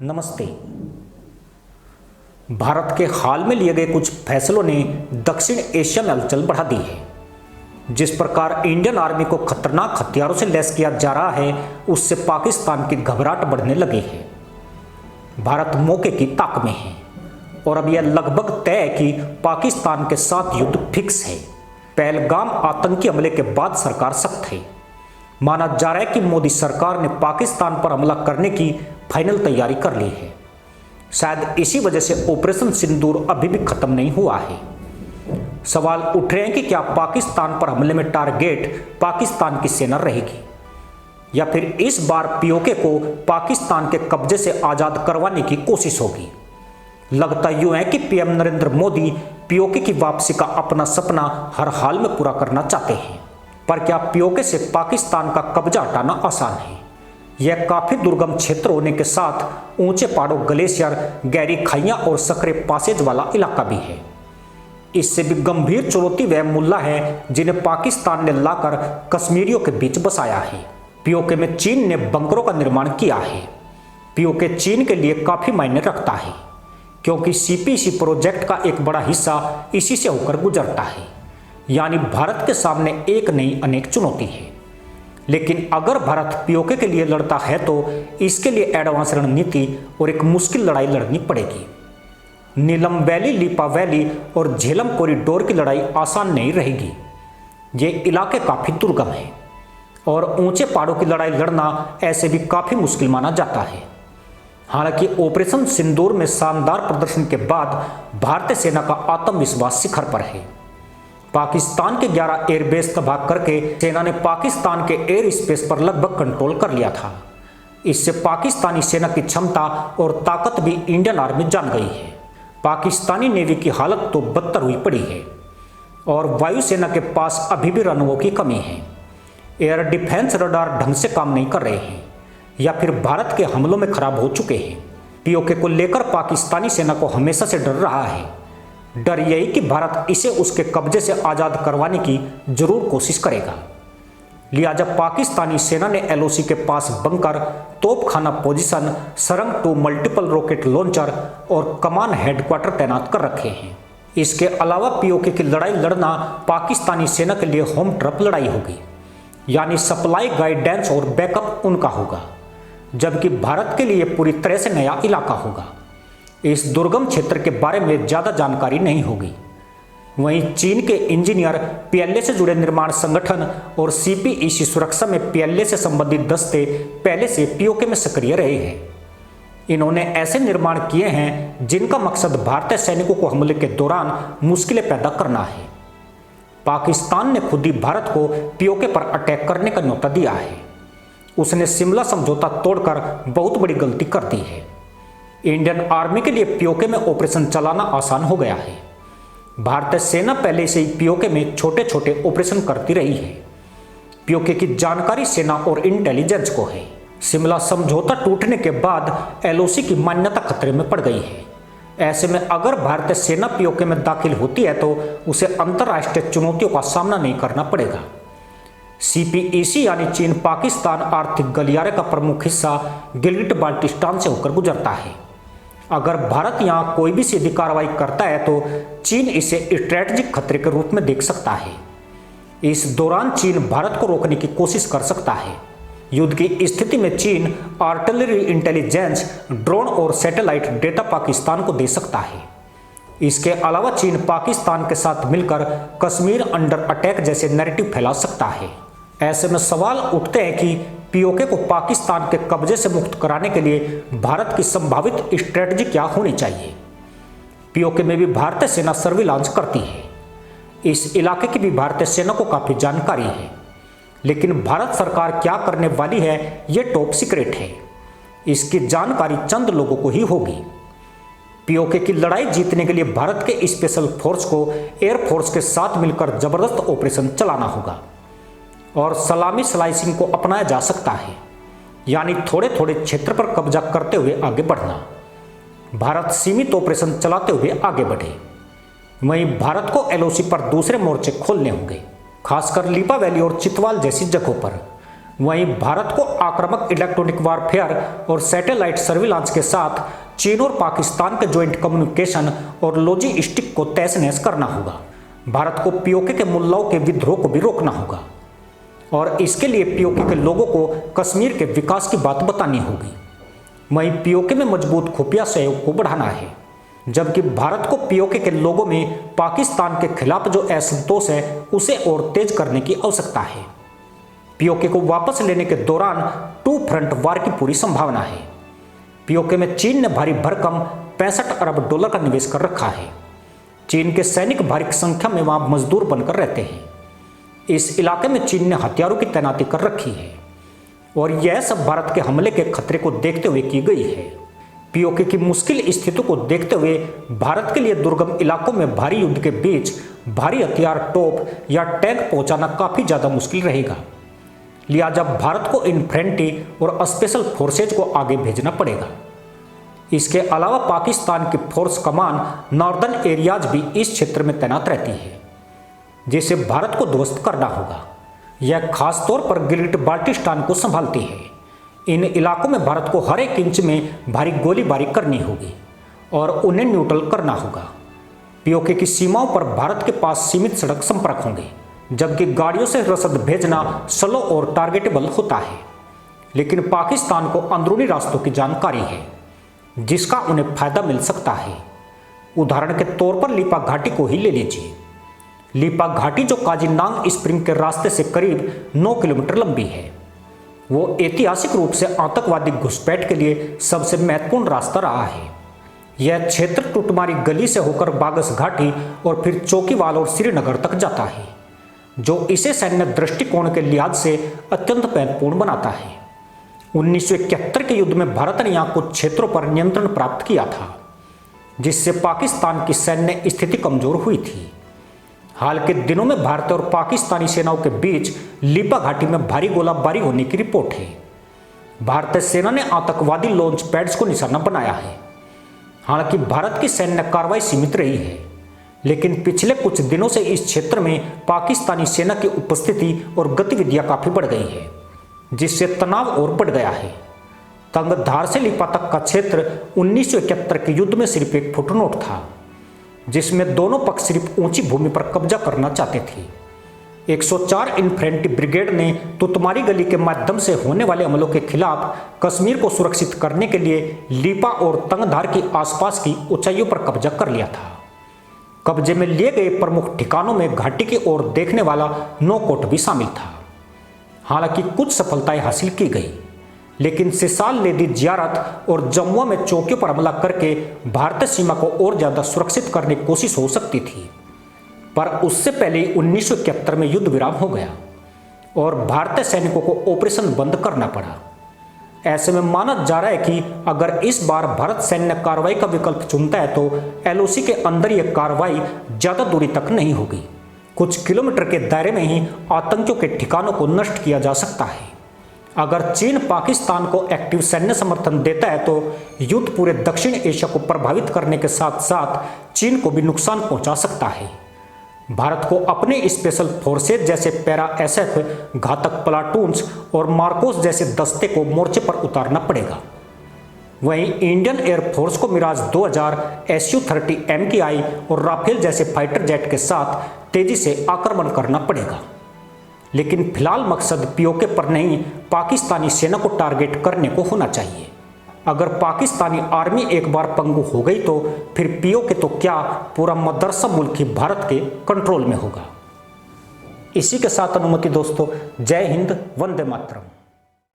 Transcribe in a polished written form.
नमस्ते। भारत के हाल में लिए गए कुछ फैसलों ने दक्षिण एशिया में हलचल बढ़ा दी है। जिस प्रकार इंडियन आर्मी को खतरनाक हथियारों से लैस किया जा रहा है, उससे पाकिस्तान की घबराहट बढ़ने लगी है। भारत मौके की ताक में है और अब यह लगभग तय है कि पाकिस्तान के साथ युद्ध फिक्स है। पहलगाम आतंकी हमले के बाद सरकार सख्त है। माना जा रहा है कि मोदी सरकार ने पाकिस्तान पर हमला करने की फाइनल तैयारी कर ली है। शायद इसी वजह से ऑपरेशन सिंदूर अभी भी खत्म नहीं हुआ है। सवाल उठ रहे हैं कि क्या पाकिस्तान पर हमले में टारगेट पाकिस्तान की सेना रहेगी या फिर इस बार पीओके को पाकिस्तान के कब्जे से आज़ाद करवाने की कोशिश होगी। लगता यूं है कि पीएम नरेंद्र मोदी पीओके की वापसी का अपना सपना हर हाल में पूरा करना चाहते हैं। पर क्या पीओके से पाकिस्तान का कब्जा हटाना आसान है? यह काफी दुर्गम क्षेत्र होने के साथ ऊंचे पहाड़ों, ग्लेशियर, गहरी खाइयां और सकरे पासेज वाला इलाका भी है। इससे भी गंभीर चुनौती वह मुल्ला है जिन्हें पाकिस्तान ने लाकर कश्मीरियों के बीच बसाया है। पीओके में चीन ने बंकरों का निर्माण किया है। पीओके चीन के लिए काफी मायने रखता है क्योंकि सीपीसी प्रोजेक्ट का एक बड़ा हिस्सा इसी से होकर गुजरता है। यानी भारत के सामने एक नहीं अनेक चुनौती है। लेकिन अगर भारत पीओके के लिए लड़ता है तो इसके लिए एडवांस रणनीति और एक मुश्किल लड़ाई लड़नी पड़ेगी। नीलम वैली, लिपा वैली और झेलम कॉरिडोर की लड़ाई आसान नहीं रहेगी। ये इलाके काफी दुर्गम हैं और ऊंचे पहाड़ों की लड़ाई लड़ना ऐसे भी काफी मुश्किल माना जाता है। हालांकि ऑपरेशन सिंदूर में शानदार प्रदर्शन के बाद भारतीय सेना का आत्मविश्वास शिखर पर है। पाकिस्तान के 11 एयरबेस तबाह करके सेना ने पाकिस्तान के एयर स्पेस पर लगभग कंट्रोल कर लिया था। इससे पाकिस्तानी सेना की क्षमता और ताकत भी इंडियन आर्मी जान गई है। पाकिस्तानी नेवी की हालत तो बदतर हुई पड़ी है और वायुसेना के पास अभी भी रनवों की कमी है। एयर डिफेंस रडार ढंग से काम नहीं कर रहे हैं या फिर भारत के हमलों में खराब हो चुके हैं। पीओके को लेकर पाकिस्तानी सेना को हमेशा से डर रहा है। डर यही कि भारत इसे उसके कब्जे से आज़ाद करवाने की जरूर कोशिश करेगा। लिहाजा पाकिस्तानी सेना ने एलओसी के पास बंकर, तोपखाना पोजीशन, सरंग टू मल्टीपल रॉकेट लॉन्चर और कमान हेडक्वार्टर तैनात कर रखे हैं। इसके अलावा पीओके की लड़ाई लड़ना पाकिस्तानी सेना के लिए होम ट्रप लड़ाई होगी, यानी सप्लाई, गाइडेंस और बैकअप उनका होगा, जबकि भारत के लिए पूरी तरह से नया इलाका होगा। इस दुर्गम क्षेत्र के बारे में ज़्यादा जानकारी नहीं होगी। वहीं चीन के इंजीनियर, पीएलए से जुड़े निर्माण संगठन और सीपीईसी सुरक्षा में पीएलए से संबंधित दस्ते पहले से पीओके में सक्रिय रहे हैं। इन्होंने ऐसे निर्माण किए हैं जिनका मकसद भारतीय सैनिकों को हमले के दौरान मुश्किलें पैदा करना है। पाकिस्तान ने खुद ही भारत को पीओके पर अटैक करने का न्योता दिया है। उसने शिमला समझौता तोड़कर बहुत बड़ी गलती कर दी है। इंडियन आर्मी के लिए पीओके में ऑपरेशन चलाना आसान हो गया है। भारतीय सेना पहले से ही पीओके में छोटे छोटे ऑपरेशन करती रही है। पीओके की जानकारी सेना और इंटेलिजेंस को है। शिमला समझौता टूटने के बाद एलओसी की मान्यता खतरे में पड़ गई है। ऐसे में अगर भारतीय सेना पीओके में दाखिल होती है तो उसे अंतर्राष्ट्रीय चुनौतियों का सामना नहीं करना पड़ेगा। सीपीईसी यानी चीन पाकिस्तान आर्थिक गलियारे का प्रमुख हिस्सा गिलगिट बाल्टिस्तान से होकर गुजरता है। अगर भारत यहां कोई भी सीधी कार्रवाई करता है तो चीन इसे स्ट्रेटेजिक खतरे के रूप में देख सकता है। इस दौरान चीन भारत को रोकने की कोशिश कर सकता है। युद्ध की स्थिति में चीन आर्टिलरी इंटेलिजेंस, ड्रोन और सैटेलाइट डेटा पाकिस्तान को दे सकता है। इसके अलावा चीन पाकिस्तान के साथ मिलकर कश्मीर अंडर अटैक जैसे नैरेटिव फैला सकता है। ऐसे में सवाल उठते हैं कि पीओके को पाकिस्तान के कब्जे से मुक्त कराने के लिए भारत की संभावित स्ट्रेटजी क्या होनी चाहिए। पीओके में भी भारतीय सेना सर्विलांस करती है। इस इलाके की भी भारतीय सेना को काफी जानकारी है, लेकिन भारत सरकार क्या करने वाली है यह टॉप सीक्रेट है। इसकी जानकारी चंद लोगों को ही होगी। पीओके की लड़ाई जीतने के लिए भारत के स्पेशल फोर्स को एयरफोर्स के साथ मिलकर जबरदस्त ऑपरेशन चलाना होगा और सलामी स्लाइसिंग को अपनाया जा सकता है, यानी थोड़े थोड़े क्षेत्र पर कब्जा करते हुए आगे बढ़ना। भारत सीमित ऑपरेशन चलाते हुए आगे बढ़े। वहीं भारत को एलओसी पर दूसरे मोर्चे खोलने होंगे, खासकर लिपा वैली और चितवाल जैसी जगहों पर। वहीं भारत को आक्रामक इलेक्ट्रॉनिक वारफेयर और सैटेलाइट सर्विलांस के साथ चीन और पाकिस्तान के ज्वाइंट कम्युनिकेशन और लॉजिस्टिक को तहस नहस करना होगा। भारत को पीओके के मुल्लाओं के विद्रोह को भी रोकना होगा और इसके लिए पीओके के लोगों को कश्मीर के विकास की बात बतानी होगी। वहीं पीओके में मजबूत खुफिया सहयोग को बढ़ाना है, जबकि भारत को पीओके के लोगों में पाकिस्तान के खिलाफ जो असंतोष है उसे और तेज करने की आवश्यकता है। पीओके को वापस लेने के दौरान टू फ्रंट वार की पूरी संभावना है। पीओके में चीन ने भारी भरकम 65 अरब डॉलर का निवेश कर रखा है। चीन के सैनिक भारी संख्या में वहां मजदूर बनकर रहते हैं। इस इलाके में चीन ने हथियारों की तैनाती कर रखी है और यह सब भारत के हमले के खतरे को देखते हुए की गई है। पीओके की मुश्किल स्थिति को देखते हुए भारत के लिए दुर्गम इलाकों में भारी युद्ध के बीच भारी हथियार, तोप या टैंक पहुंचाना काफी ज्यादा मुश्किल रहेगा। लिहाजा भारत को इन्फेंट्री और स्पेशल फोर्सेज को आगे भेजना पड़ेगा। इसके अलावा पाकिस्तान की फोर्स कमान नॉर्दर्न एरियाज भी इस क्षेत्र में तैनात रहती है, जिसे भारत को ध्वस्त करना होगा। यह खास तौर पर गिलगिट बाल्टिस्तान को संभालती है। इन इलाकों में भारत को हर एक इंच में भारी गोलीबारी करनी होगी और उन्हें न्यूट्रल करना होगा। पीओके की सीमाओं पर भारत के पास सीमित सड़क संपर्क होंगे, जबकि गाड़ियों से रसद भेजना स्लो और टारगेटेबल होता है। लेकिन पाकिस्तान को अंदरूनी रास्तों की जानकारी है, जिसका उन्हें फायदा मिल सकता है। उदाहरण के तौर पर लीपा घाटी को ही ले लीजिए। लीपा घाटी जो काजीनांग स्प्रिंग के रास्ते से करीब 9 किलोमीटर लंबी है, वो ऐतिहासिक रूप से आतंकवादी घुसपैठ के लिए सबसे महत्वपूर्ण रास्ता रहा है। यह क्षेत्र टुटमारी गली से होकर बागस घाटी और फिर चौकीवाल और श्रीनगर तक जाता है, जो इसे सैन्य दृष्टिकोण के लिहाज से अत्यंत महत्वपूर्ण बनाता है। 1971 के युद्ध में भारत ने यहाँ कुछ क्षेत्रों पर नियंत्रण प्राप्त किया था, जिससे पाकिस्तान की सैन्य स्थिति कमजोर हुई थी। हाल के दिनों में भारत और पाकिस्तानी सेनाओं के बीच लीपा घाटी में भारी गोलाबारी होने की रिपोर्ट है। भारतीय सेना ने आतंकवादी लॉन्च पैड्स को निशाना बनाया है। हालांकि भारत की सैन्य कार्रवाई सीमित रही है, लेकिन पिछले कुछ दिनों से इस क्षेत्र में पाकिस्तानी सेना की उपस्थिति और गतिविधियां काफी बढ़ गई है, जिससे तनाव और बढ़ गया है। तंगधार से लीपा तक का क्षेत्र 1971 के युद्ध में सिर्फ एक फुटनोट था, जिसमें दोनों पक्ष सिर्फ ऊंची भूमि पर कब्जा करना चाहते थे। 104 इन्फेंट्री ब्रिगेड ने तुतमारी गली के माध्यम से होने वाले हमलों के खिलाफ कश्मीर को सुरक्षित करने के लिए लीपा और तंगधार की आसपास की ऊंचाइयों पर कब्जा कर लिया था। कब्जे में लिए गए प्रमुख ठिकानों में घाटी की ओर देखने वाला नौकोट भी शामिल था। हालांकि कुछ सफलताएं हासिल की गई, लेकिन सिसाल लेदी जियारत और जम्मू में चौकियों पर हमला करके भारतीय सीमा को और ज्यादा सुरक्षित करने की कोशिश हो सकती थी, पर उससे पहले 1971 में युद्ध विराम हो गया और भारतीय सैनिकों को ऑपरेशन बंद करना पड़ा। ऐसे में माना जा रहा है कि अगर इस बार भारत सैन्य कार्रवाई का विकल्प चुनता है तो एलओसी के अंदर यह कार्रवाई ज्यादा दूरी तक नहीं होगी। कुछ किलोमीटर के दायरे में ही आतंकियों के ठिकानों को नष्ट किया जा सकता है। अगर चीन पाकिस्तान को एक्टिव सैन्य समर्थन देता है तो युद्ध पूरे दक्षिण एशिया को प्रभावित करने के साथ साथ चीन को भी नुकसान पहुंचा सकता है। भारत को अपने स्पेशल फोर्सेज जैसे पैरा एसएफ, घातक प्लाटून्स और मार्कोस जैसे दस्ते को मोर्चे पर उतारना पड़ेगा। वहीं इंडियन एयरफोर्स को मिराज 2000, SU-30 MKI और राफेल जैसे फाइटर जेट के साथ तेजी से आक्रमण करना पड़ेगा। लेकिन फिलहाल मकसद पीओके पर नहीं, पाकिस्तानी सेना को टारगेट करने को होना चाहिए। अगर पाकिस्तानी आर्मी एक बार पंगु हो गई तो फिर पीओके तो क्या, पूरा मदरसा मुल्क ही भारत के कंट्रोल में होगा। इसी के साथ अनुमति दोस्तों, जय हिंद, वंदे मातरम।